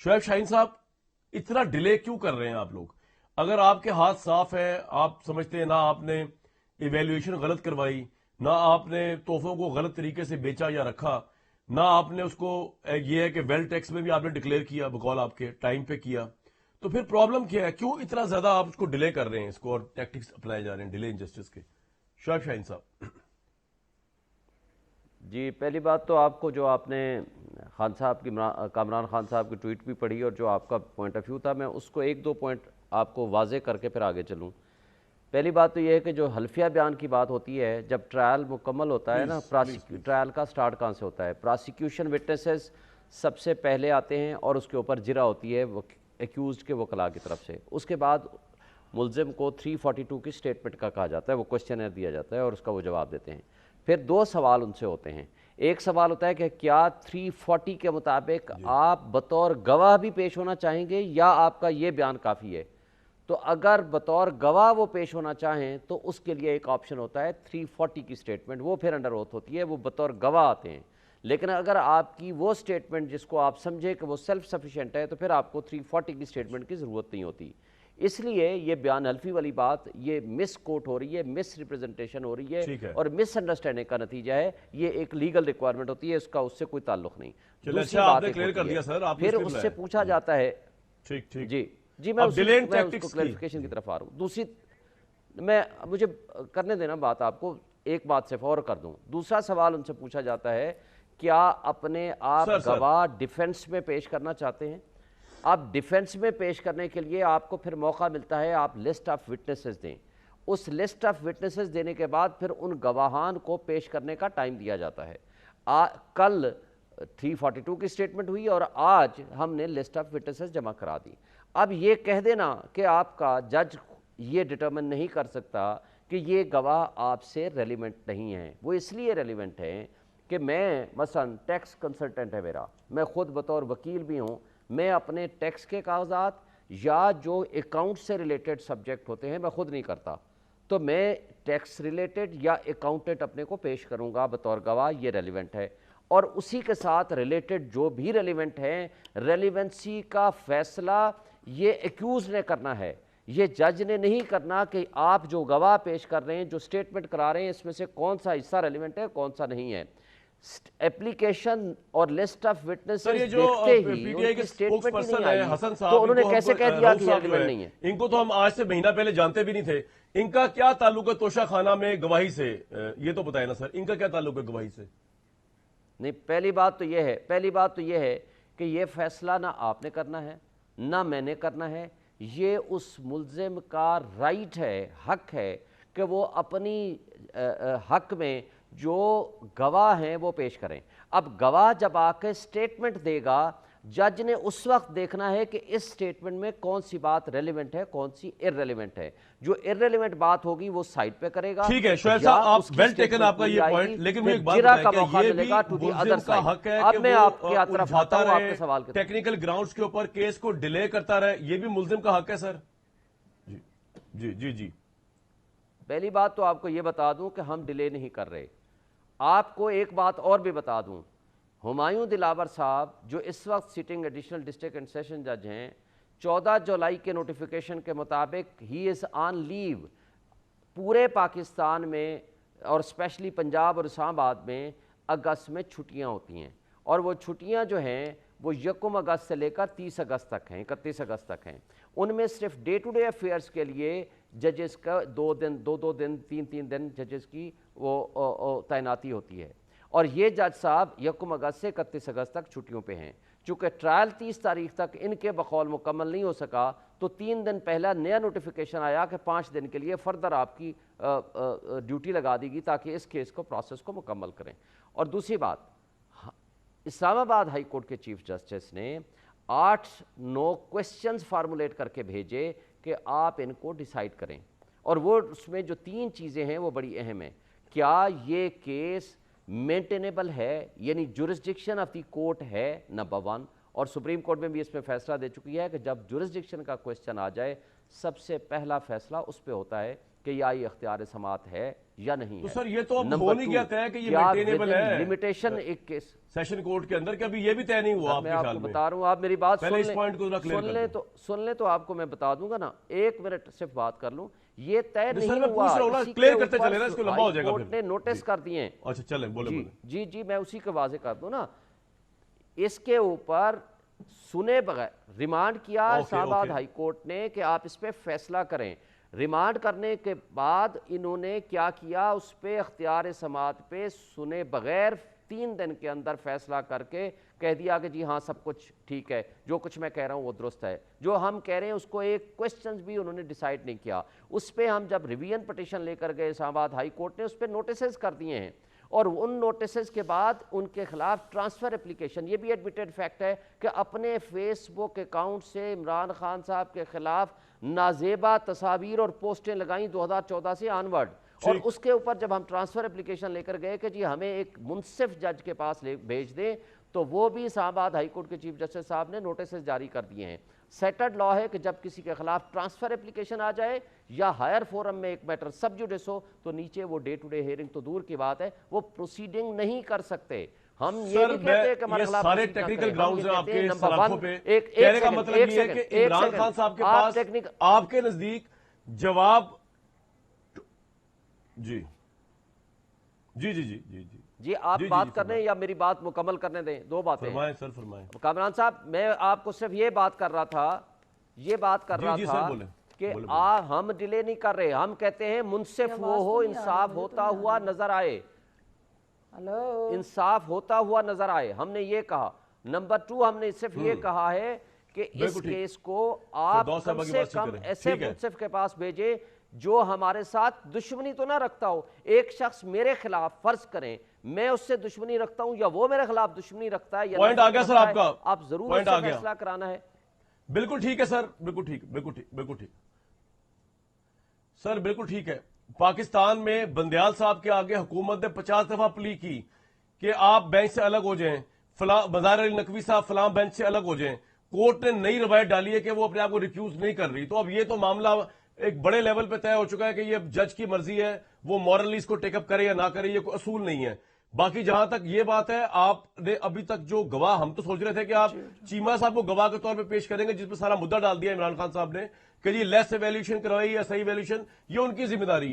شعیب شاہین صاحب، اتنا ڈیلے کیوں کر رہے ہیں آپ لوگ؟ اگر آپ کے ہاتھ صاف ہے، آپ سمجھتے ہیں نہ آپ نے ایویلویشن غلط کروائی، نہ آپ نے تحفوں کو غلط طریقے سے بیچا یا رکھا، نہ آپ نے اس کو یہ ہے کہ ویل ٹیکس میں بھی آپ نے ڈکلیئر کیا بقول آپ کے ٹائم پہ کیا، تو پھر پرابلم کیا ہے؟ کیوں اتنا زیادہ آپ اس کو ڈیلے کر رہے ہیں، اس کو اور ٹیکٹکس اپلائے جا رہے ہیں ڈیلے انجسٹس کے؟ شعیب شاہین صاحب جی، پہلی بات تو آپ کو جو آپ نے خان صاحب کی کامران خان صاحب کی ٹویٹ بھی پڑھی اور جو آپ کا پوائنٹ آف ویو تھا، میں اس کو ایک دو پوائنٹ آپ کو واضح کر کے پھر آگے چلوں۔ پہلی بات تو یہ ہے کہ جو حلفیہ بیان کی بات ہوتی ہے، جب ٹرائل مکمل ہوتا ہے نا، ٹرائل کا سٹارٹ کہاں سے ہوتا ہے؟ پراسیکیوشن وٹنسز سب سے پہلے آتے ہیں اور اس کے اوپر جرا ہوتی ہے ایکیوزڈ کے وکلاء کی طرف سے۔ اس کے بعد ملزم کو 342 کی سٹیٹمنٹ کا کہا جاتا ہے، وہ کوشچنر دیا جاتا ہے اور اس کا وہ جواب دیتے ہیں۔ پھر دو سوال ان سے ہوتے ہیں۔ ایک سوال ہوتا ہے کہ کیا 340 کے مطابق آپ بطور گواہ بھی پیش ہونا چاہیں گے یا آپ کا یہ بیان کافی ہے؟ تو اگر بطور گواہ وہ پیش ہونا چاہیں تو اس کے لیے ایک آپشن ہوتا ہے 340 کی سٹیٹمنٹ، وہ پھر انڈر اوتھ ہوتی ہے، وہ بطور گواہ آتے ہیں۔ لیکن اگر آپ کی وہ سٹیٹمنٹ جس کو آپ سمجھے کہ وہ سیلف سفیشینٹ ہے تو پھر آپ کو 340 کی سٹیٹمنٹ کی ضرورت نہیں ہوتی۔ اس لیے یہ بیان حلفی والی بات یہ مس کوٹ ہو رہی ہے، مس ریپرزنٹیشن ہو رہی ہے اور مس انڈرسٹینڈنگ کا نتیجہ ہے۔ یہ ایک لیگل ریکوائرمنٹ ہوتی ہے، اس کا اس سے کوئی تعلق نہیں۔ دوسری بات پھر اس سے پوچھا جاتا ہے، جی میں اس کو کلیریفیکیشن کی طرف آ رہا ہوں۔ دوسری مجھے کرنے دینا بات، آپ کو ایک بات سے فور کر دوں۔ دوسرا سوال ان سے پوچھا جاتا ہے کیا اپنے آپ گواہ ڈیفنس میں پیش کرنا چاہتے ہیں؟ آپ ڈیفنس میں پیش کرنے کے لیے آپ کو پھر موقع ملتا ہے آپ لسٹ آف وٹنسز دیں۔ اس لسٹ آف وٹنسز دینے کے بعد پھر ان گواہان کو پیش کرنے کا ٹائم دیا جاتا ہے۔ کل 342 کی سٹیٹمنٹ ہوئی اور آج ہم نے لسٹ آف وٹنسز جمع کرا دی۔ اب یہ کہہ دینا کہ آپ کا جج یہ ڈٹرمن نہیں کر سکتا کہ یہ گواہ آپ سے ریلیونٹ نہیں ہیں، وہ اس لیے ریلیونٹ ہیں کہ میں مثلا ٹیکس کنسلٹنٹ ہے میرا، میں خود بطور وکیل بھی ہوں، میں اپنے ٹیکس کے کاغذات یا جو اکاؤنٹ سے ریلیٹڈ سبجیکٹ ہوتے ہیں میں خود نہیں کرتا، تو میں ٹیکس ریلیٹڈ یا اکاؤنٹنٹ اپنے کو پیش کروں گا بطور گواہ، یہ ریلیونٹ ہے۔ اور اسی کے ساتھ ریلیٹڈ جو بھی ریلیونٹ ہیں، ریلیونسی کا فیصلہ یہ ایکیوز نے کرنا ہے، یہ جج نے نہیں کرنا کہ آپ جو گواہ پیش کر رہے ہیں، جو سٹیٹمنٹ کرا رہے ہیں، اس میں سے کون سا حصہ ریلیونٹ ہے کون سا نہیں ہے۔ اپلیکیشن اور لسٹ آف وٹنسز دیکھتے ہی ان کی سٹیٹمنٹ ہی نہیں آئی تو انہوں نے کیسے کہہ دیا کہ یہ ریلیونٹ نہیں ہے؟ ان کو تو ہم آج سے مہینہ پہلے جانتے بھی نہیں تھے، ان کا کیا تعلق ہے توشہ خانہ میں گواہی سے؟ یہ تو بتائیں نا سر، ان کا کیا تعلق ہے گواہی سے؟ نہیں، پہلی بات تو یہ ہے کہ یہ فیصلہ نہ آپ نے کرنا ہے نہ میں نے کرنا ہے، یہ اس ملزم کا رائٹ ہے، حق ہے کہ وہ اپنی حق میں جو گواہ ہیں وہ پیش کریں۔ اب گواہ جب آ کے سٹیٹمنٹ دے گا، جج نے اس وقت دیکھنا ہے کہ اس سٹیٹمنٹ میں کون سی بات ریلیونٹ ہے کون سی ارریلیونٹ ہے۔ جو ارریلیونٹ بات ہوگی وہ سائڈ پہ کرے گا۔ ٹھیک ہے شعیب صاحب، آپ ویل ٹیکن آپ کا یہ پوائنٹ، لیکن مجھے ایک بات بتائیں کہ یہ بھی ملزم کا حق ہے کہ وہ الجھاتا رہے، ٹیکنیکل گراؤنڈز کے اوپر کیس کو ڈیلے کرتا رہے، یہ بھی ملزم کا حق ہے سر؟ جی پہلی بات تو آپ کو یہ بتا دوں کہ ہم ڈیلے نہیں کر رہے۔ آپ کو ایک بات اور بھی بتا دوں، ہمایوں دلاور صاحب جو اس وقت sitting additional district and session جج ہیں، 14 جولائی کے نوٹیفیکیشن کے مطابق ہی از آن لیو۔ پورے پاکستان میں اور اسپیشلی پنجاب اور اسلام آباد میں اگست میں چھٹیاں ہوتی ہیں، اور وہ چھٹیاں جو ہیں وہ 1 اگست سے لے کر 30 اگست تک ہیں، 31 اگست تک ہیں۔ ان میں صرف ڈے ٹو ڈے افیئرس کے لیے ججز کا 2 دن 3 دن ججز کی وہ تعیناتی ہوتی ہے، اور یہ جج صاحب 1 اگست سے 31 اگست تک چھٹیوں پہ ہیں۔ چونکہ ٹرائل 30 تاریخ تک ان کے بقول مکمل نہیں ہو سکا تو 3 دن پہلا نیا نوٹیفیکیشن آیا کہ 5 دن کے لیے فردر آپ کی ڈیوٹی لگا دی گئی تاکہ اس کیس کو پروسیس کو مکمل کریں۔ اور دوسری بات، اسلام آباد ہائی کورٹ کے چیف جسٹس نے 8-9 کوسچنز فارمولیٹ کر کے بھیجے کہ آپ ان کو ڈیسائیڈ کریں، اور وہ اس میں جو 3 چیزیں ہیں وہ بڑی اہم ہیں۔ کیا یہ کیس مینٹینیبل ہے، یعنی جورسڈکشن آف دی کورٹ ہے، نمبر 1، اور سپریم کورٹ میں بھی اس میں فیصلہ دے چکی ہے کہ جب جورسڈکشن کا کوسچن آ جائے سب سے پہلا فیصلہ اس پہ ہوتا ہے کہ یہ اختیار سماعت ہے یا نہیں تو ہے. سر یہ تو اب ہو نہیں گیا طے کہ یہ مینٹینیبل ہے لمیٹیشن ایک کیس سیشن کورٹ کے اندر کہ ابھی یہ بھی طے نہیں ہوا آپ میں کے آپ خیال کو میں؟ بتا رہا ہوں, آپ میری بات پہلے اس پوائنٹ کو ذرا clear کر دیں. سن لیں تو آپ کو میں بتا دوں گا نا, 1 منٹ صرف بات کر لوں. یہ طے سر نہیں میں ہوا, پوچھ رہا ہوں نا, اسی کے clear کرتے اوپر چلے نا, اس کو لمبا ہو جائے گا کورٹ نے نوٹس کر دیے ہیں. اچھا چلیں بولے. جی میں اسی کو واضح کر دوں نا. اس کے اوپر سنے بغیر ریمانڈ کیا اسلام آباد ہائی کورٹ نے کہ آپ اس پہ فیصلہ کریں. ریمانڈ کرنے کے بعد انہوں نے کیا کیا, اس پہ اختیار سماعت پہ سنے بغیر 3 دن کے اندر فیصلہ کر کے کہہ دیا کہ جی ہاں سب کچھ ٹھیک ہے, جو کچھ میں کہہ رہا ہوں وہ درست ہے. جو ہم کہہ رہے ہیں اس کو ایک کوسچنز بھی انہوں نے ڈیسائیڈ نہیں کیا. اس پہ ہم جب ریویژن پٹیشن لے کر گئے اسلام آباد ہائی کورٹ نے اس پہ نوٹسز کر دیے ہیں, اور ان نوٹسز کے بعد ان کے خلاف ٹرانسفر اپلیکیشن, یہ بھی ایڈمیٹڈ فیکٹ ہے کہ اپنے فیس بک اکاؤنٹ سے عمران خان صاحب کے خلاف نازیبا تصاویر اور پوسٹیں لگائیں 2014 سے آنورڈ. اور اس کے اوپر جب ہم ٹرانسفر اپلیکیشن لے کر گئے کہ جی ہمیں ایک منصف جج کے پاس بھیج دیں, تو وہ بھی اسلام آباد ہائی کورٹ کے چیف جسٹس صاحب نے نوٹسز جاری کر دیے ہیں. سیٹلڈ لا ہے کہ جب کسی کے خلاف ٹرانسفر اپلیکیشن آ جائے یا ہائر فورم میں ایک میٹر سب جوڈس ہو, تو نیچے وہ ڈے ٹو ڈے ہیئرنگ تو دور کی بات ہے, وہ پروسیڈنگ نہیں کر سکتے. ہم یہ نہیں کہتے کہ ہمارے خلاف سارے ٹیکنیکل گراؤنڈز ہیں آپ کے سلاخوں پہ. کہنے کا مطلب یہ ہے کہ عمران خان صاحب کے پاس آپ کے نزدیک جواب جی آپ بات کرنے یا میری بات مکمل کرنے دیں, 2 باتیں. فرمائیں سر فرمائیں. کامران صاحب میں آپ کو صرف یہ بات کر رہا تھا کہ ہم ڈیلے نہیں کر رہے, ہم کہتے ہیں منصف وہ ہو, انصاف ہوتا ہوا نظر آئے, انصاف ہوتا ہوا نظر آئے, ہم نے یہ کہا. نمبر 2 ہم نے صرف یہ کہا ہے کہ اس کیس کو آپ کم سے کم ایسے منصف کے پاس بھیجیں جو ہمارے ساتھ دشمنی تو نہ رکھتا ہو. ایک شخص میرے خلاف فرض کریں میں اس سے دشمنی رکھتا ہوں یا وہ میرے خلاف دشمنی رکھتا ہے, پوائنٹ آ گیا سر آپ کا, آپ ضرور اس سے فیصلہ کرانا ہے. بالکل ٹھیک ہے سر, بالکل ٹھیک سر, بالکل ٹھیک ہے. پاکستان میں بندیال صاحب کے آگے حکومت نے 50 دفعہ پلی کی کہ آپ بینچ سے الگ ہو جائیں, مظاہر علی نقوی صاحب فلاں بینچ سے الگ ہو جائیں. کورٹ نے نئی روایت ڈالی ہے کہ وہ اپنے آپ کو ریفیوز نہیں کر رہی. تو اب یہ تو معاملہ ایک بڑے لیول پہ طے ہو چکا ہے کہ یہ جج کی مرضی ہے, وہ مورلی اس کو ٹیک اپ کرے یا نہ کرے, یہ کوئی اصول نہیں ہے. باقی جہاں تک یہ بات ہے, آپ نے ابھی تک جو گواہ, ہم تو سوچ رہے تھے کہ آپ چیمہ صاحب کو گواہ کے طور پہ پیش کریں گے, جس پہ سارا مدعا ڈال دیا عمران خان صاحب نے کہ یہ لیس ایویلیوشن کروائی یا صحیح ایویلیوشن, یہ ان کی ذمہ داری ہے.